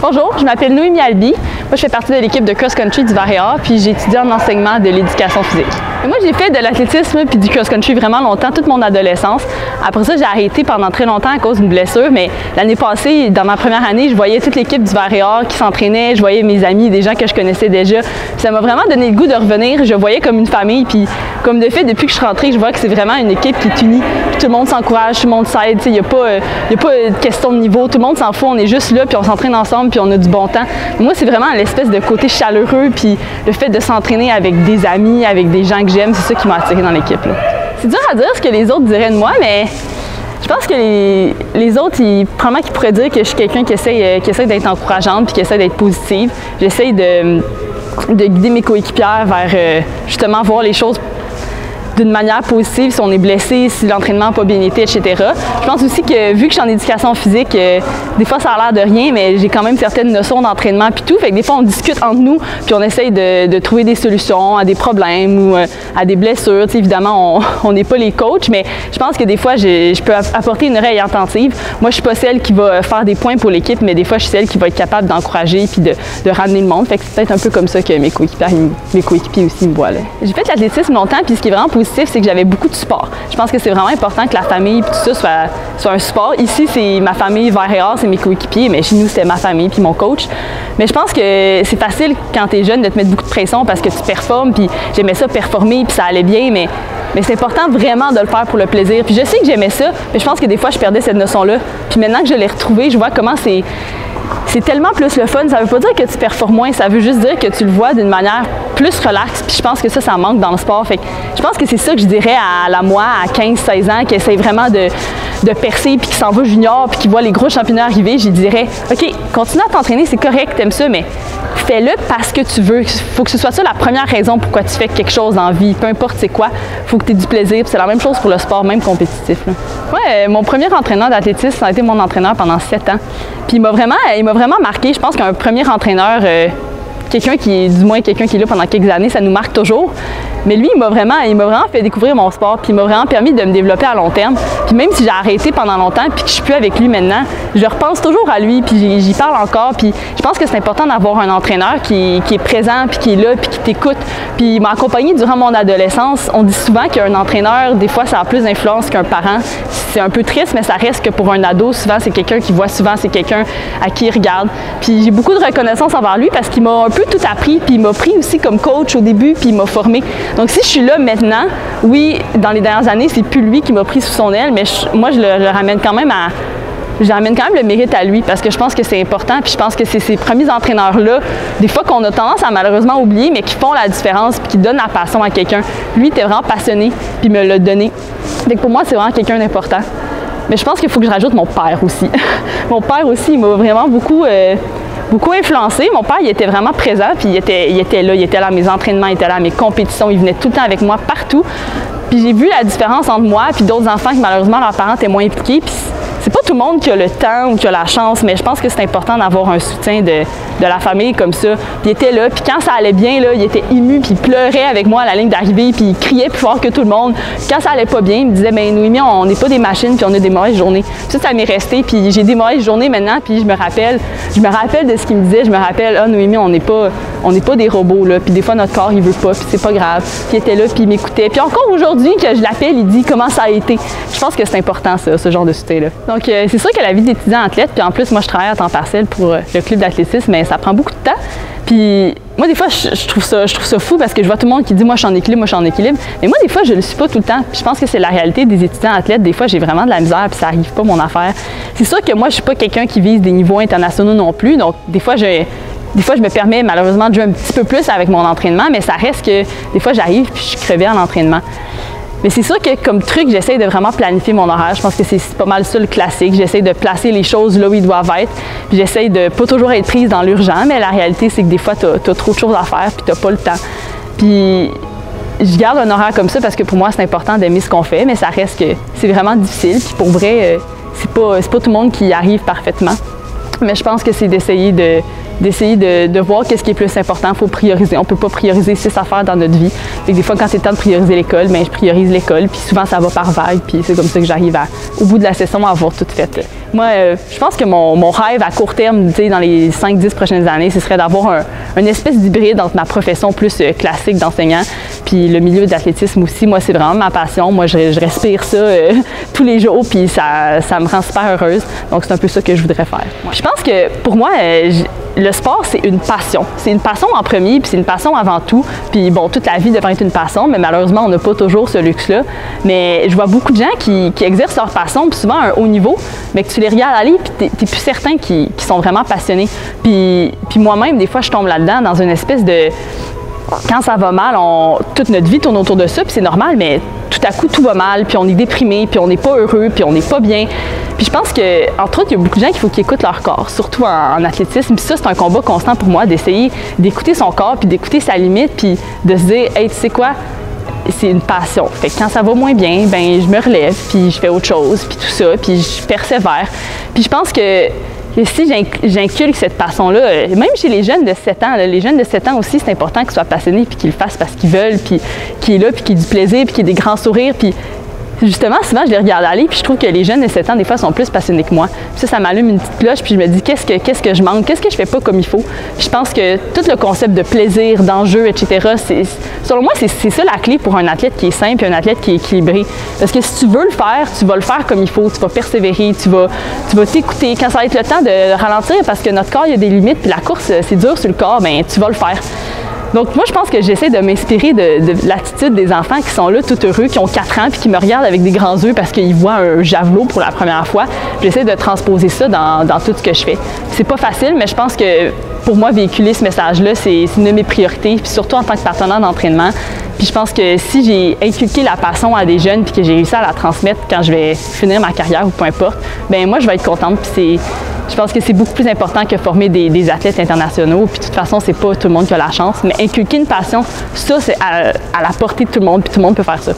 Bonjour, je m'appelle Noémie Albi. Moi, je fais partie de l'équipe de cross-country du Var-et-Art, puis j'ai étudié en enseignement de l'éducation physique. Et moi, j'ai fait de l'athlétisme puis du cross-country vraiment longtemps, toute mon adolescence. Après ça, j'ai arrêté pendant très longtemps à cause d'une blessure, mais l'année passée, dans ma première année, je voyais toute l'équipe du Var-et-Art qui s'entraînait, je voyais mes amis, des gens que je connaissais déjà. Puis ça m'a vraiment donné le goût de revenir. Je voyais comme une famille, puis comme de fait, depuis que je suis rentrée, je vois que c'est vraiment une équipe qui est unie. Puis tout le monde s'encourage, tout le monde s'aide. Il n'y a pas de question de niveau, tout le monde s'en fout, on est juste là, puis on s'entraîne ensemble, puis on a du bon temps. Moi, c'est vraiment l'espèce de côté chaleureux, puis le fait de s'entraîner avec des amis, avec des gens que j'aime, c'est ça qui m'a attirée dans l'équipe. C'est dur à dire ce que les autres diraient de moi, mais je pense que les autres, probablement qu'ils pourraient dire que je suis quelqu'un qui essaie d'être encourageante, puis qui essaie d'être positive. J'essaie de guider mes coéquipières vers justement voir les choses d'une manière positive, si on est blessé, si l'entraînement n'a pas bien été, etc. Je pense aussi que vu que je suis en éducation physique, des fois ça a l'air de rien, mais j'ai quand même certaines notions d'entraînement puis tout. Fait que des fois on discute entre nous, puis on essaye de trouver des solutions à des problèmes ou à des blessures. T'sais, évidemment, on n'est pas les coachs, mais je pense que des fois je peux apporter une oreille attentive. Moi, je suis pas celle qui va faire des points pour l'équipe, mais des fois je suis celle qui va être capable d'encourager puis de ramener le monde. Fait que c'est peut-être un peu comme ça que mes coéquipiers aussi me voient là. J'ai fait l'athlétisme longtemps, puis ce qui est vraiment positif, c'est que j'avais beaucoup de support. Je pense que c'est vraiment important que la famille et tout ça soit un support. Ici, c'est ma famille Var-et-Art, c'est mes coéquipiers, mais chez nous, c'était ma famille puis mon coach. Mais je pense que c'est facile quand tu es jeune de te mettre beaucoup de pression parce que tu performes, puis j'aimais ça performer, puis ça allait bien, mais c'est important vraiment de le faire pour le plaisir. Puis je sais que j'aimais ça, mais je pense que des fois, je perdais cette notion-là. Puis maintenant que je l'ai retrouvée, je vois comment c'est tellement plus le fun. Ça veut pas dire que tu performes moins, ça veut juste dire que tu le vois d'une manière plus relaxe. Puis je pense que ça manque dans le sport. Fait que je pense que c'est ça que je dirais à la moi, à 15-16 ans, qui essaie vraiment de percer, puis qui s'en va junior, puis qui voit les gros championnats arriver. Je dirais, OK, continue à t'entraîner, c'est correct, t'aimes ça, mais fais-le parce que tu veux. Il faut que ce soit ça la première raison pourquoi tu fais quelque chose dans la vie. Peu importe c'est quoi, il faut que tu aies du plaisir. C'est la même chose pour le sport, même compétitif. Ouais, mon premier entraîneur d'athlétisme, ça a été mon entraîneur pendant 7 ans. Puis il m'a vraiment marqué. Je pense qu'un premier entraîneur, quelqu'un qui est là pendant quelques années, ça nous marque toujours. Mais lui, il m'a vraiment fait découvrir mon sport, puis il m'a vraiment permis de me développer à long terme. Puis même si j'ai arrêté pendant longtemps, puis que je suis plus avec lui maintenant, je repense toujours à lui, puis j'y parle encore. Puis je pense que c'est important d'avoir un entraîneur qui est présent, puis qui est là, puis qui t'écoute. Puis il m'a accompagné durant mon adolescence. On dit souvent qu'un entraîneur, des fois, ça a plus d'influence qu'un parent. C'est un peu triste, mais ça reste que pour un ado, souvent, c'est quelqu'un qui voit, souvent, c'est quelqu'un à qui il regarde. Puis j'ai beaucoup de reconnaissance envers lui parce qu'il m'a un peu tout appris, puis il m'a pris aussi comme coach au début, puis il m'a formé. Donc si je suis là maintenant, oui, dans les dernières années, c'est plus lui qui m'a pris sous son aile, mais moi, je le ramène quand même le mérite à lui parce que je pense que c'est important, puis je pense que c'est ces premiers entraîneurs-là, des fois qu'on a tendance à malheureusement oublier, mais qui font la différence, puis qui donnent la passion à quelqu'un. Lui, il était vraiment passionné, puis il me l'a donné. Donc pour moi, c'est vraiment quelqu'un d'important. Mais je pense qu'il faut que je rajoute mon père aussi. Mon père aussi, il m'a vraiment beaucoup influencé. Mon père, il était vraiment présent, puis il était là à mes entraînements, il était là à mes compétitions, il venait tout le temps avec moi partout. Puis j'ai vu la différence entre moi et d'autres enfants qui malheureusement leurs parents étaient moins impliqués. Puis c'est pas tout le monde qui a le temps ou qui a la chance, mais je pense que c'est important d'avoir un soutien de la famille comme ça. Puis il était là, puis quand ça allait bien, là, il était ému, puis il pleurait avec moi à la ligne d'arrivée, puis il criait plus fort que tout le monde. Puis quand ça allait pas bien, il me disait, ben Noémie, on n'est pas des machines, puis on a des mauvaises journées. Puis ça m'est resté, puis j'ai des mauvaises journées maintenant, puis je me rappelle de ce qu'il me disait, je me rappelle, ah Noémie, on n'est pas des robots, là, puis des fois notre corps il veut pas, puis c'est pas grave. Puis il était là, puis il m'écoutait. Puis encore aujourd'hui que je l'appelle, il dit comment ça a été. Je pense que c'est important ça, ce genre de soutien-là. Donc c'est sûr que la vie d'étudiant athlète, puis en plus moi je travaille à temps partiel pour le club d'athlétisme, mais ça prend beaucoup de temps. Puis moi des fois je trouve ça fou parce que je vois tout le monde qui dit moi je suis en équilibre, mais moi des fois je le suis pas tout le temps. Puis je pense que c'est la réalité des étudiants athlètes. Des fois j'ai vraiment de la misère puis ça arrive pas mon affaire. C'est sûr que moi je suis pas quelqu'un qui vise des niveaux internationaux non plus, donc des fois je me permets malheureusement de jouer un petit peu plus avec mon entraînement, mais ça reste que des fois j'arrive puis je suis crevée en entraînement. Mais c'est sûr que comme truc, j'essaie de vraiment planifier mon horaire. Je pense que c'est pas mal ça le classique. J'essaie de placer les choses là où ils doivent être. Puis j'essaie de pas toujours être prise dans l'urgent, mais la réalité, c'est que des fois, t'as trop de choses à faire puis t'as pas le temps. Puis je garde un horaire comme ça parce que pour moi, c'est important d'aimer ce qu'on fait, mais ça reste que c'est vraiment difficile. Puis pour vrai, c'est pas tout le monde qui y arrive parfaitement. Mais je pense que c'est d'essayer de d'essayer de voir qu'est-ce qui est plus important. Il faut prioriser. On ne peut pas prioriser 6 affaires dans notre vie. Fait que des fois, quand c'est le temps de prioriser l'école, je priorise l'école. Puis souvent, ça va par vague. Puis c'est comme ça que j'arrive au bout de la session à avoir tout fait. Moi, je pense que mon rêve à court terme, dans les 5-10 prochaines années, ce serait d'avoir une espèce d'hybride entre ma profession plus classique d'enseignant puis le milieu de l'athlétisme aussi. Moi, c'est vraiment ma passion. Moi, je respire ça tous les jours, puis ça me rend super heureuse. Donc, c'est un peu ça que je voudrais faire. Ouais. Je pense que pour moi, le sport, c'est une passion. C'est une passion en premier, puis c'est une passion avant tout. Puis bon, toute la vie devrait être une passion, mais malheureusement, on n'a pas toujours ce luxe-là. Mais je vois beaucoup de gens qui exercent leur passion, puis souvent à un haut niveau, mais que tu les regardes aller, puis t'es plus certain qu'ils sont vraiment passionnés. Puis moi-même, des fois, je tombe là-dedans dans une espèce de... Quand ça va mal, toute notre vie tourne autour de ça, puis c'est normal, mais tout à coup, tout va mal, puis on est déprimé, puis on n'est pas heureux, puis on n'est pas bien. Puis je pense que, entre autres, il y a beaucoup de gens qu'il faut qu'ils écoutent leur corps, surtout en athlétisme. Puis ça, c'est un combat constant pour moi, d'essayer d'écouter son corps, puis d'écouter sa limite, puis de se dire, hey, tu sais quoi, c'est une passion. Fait que quand ça va moins bien, je me relève, puis je fais autre chose, puis tout ça, puis je persévère. Puis je pense que si j'inculque cette passion-là, même chez les jeunes de 7 ans, les jeunes de 7 ans aussi, c'est important qu'ils soient passionnés puis qu'ils le fassent parce qu'ils veulent, puis qu'ils est là, puis qu'ils aient du plaisir, puis qu'ils aient des grands sourires. Puis justement, souvent, je les regarde aller, puis je trouve que les jeunes de 7 ans, des fois, sont plus passionnés que moi. Puis ça m'allume une petite cloche, puis je me dis, qu'est-ce que je manque? Qu'est-ce que je fais pas comme il faut? Puis je pense que tout le concept de plaisir, d'enjeu, etc., selon moi, c'est ça la clé pour un athlète qui est simple et un athlète qui est équilibré. Parce que si tu veux le faire, tu vas le faire comme il faut, tu vas persévérer, tu vas t'écouter. Quand ça va être le temps de ralentir, parce que notre corps, il y a des limites, puis la course, c'est dur sur le corps, tu vas le faire. Donc moi, je pense que j'essaie de m'inspirer de l'attitude des enfants qui sont là tout heureux, qui ont 4 ans, puis qui me regardent avec des grands yeux parce qu'ils voient un javelot pour la première fois. J'essaie de transposer ça dans tout ce que je fais. C'est pas facile, mais je pense que pour moi, véhiculer ce message-là, c'est une de mes priorités, puis surtout en tant que partenaire d'entraînement. Puis je pense que si j'ai inculqué la passion à des jeunes puis que j'ai réussi à la transmettre quand je vais finir ma carrière ou peu importe, moi, je vais être contente. Puis je pense que c'est beaucoup plus important que former des athlètes internationaux. Puis de toute façon, c'est pas tout le monde qui a la chance. Mais inculquer une passion, ça, c'est à la portée de tout le monde, puis tout le monde peut faire ça.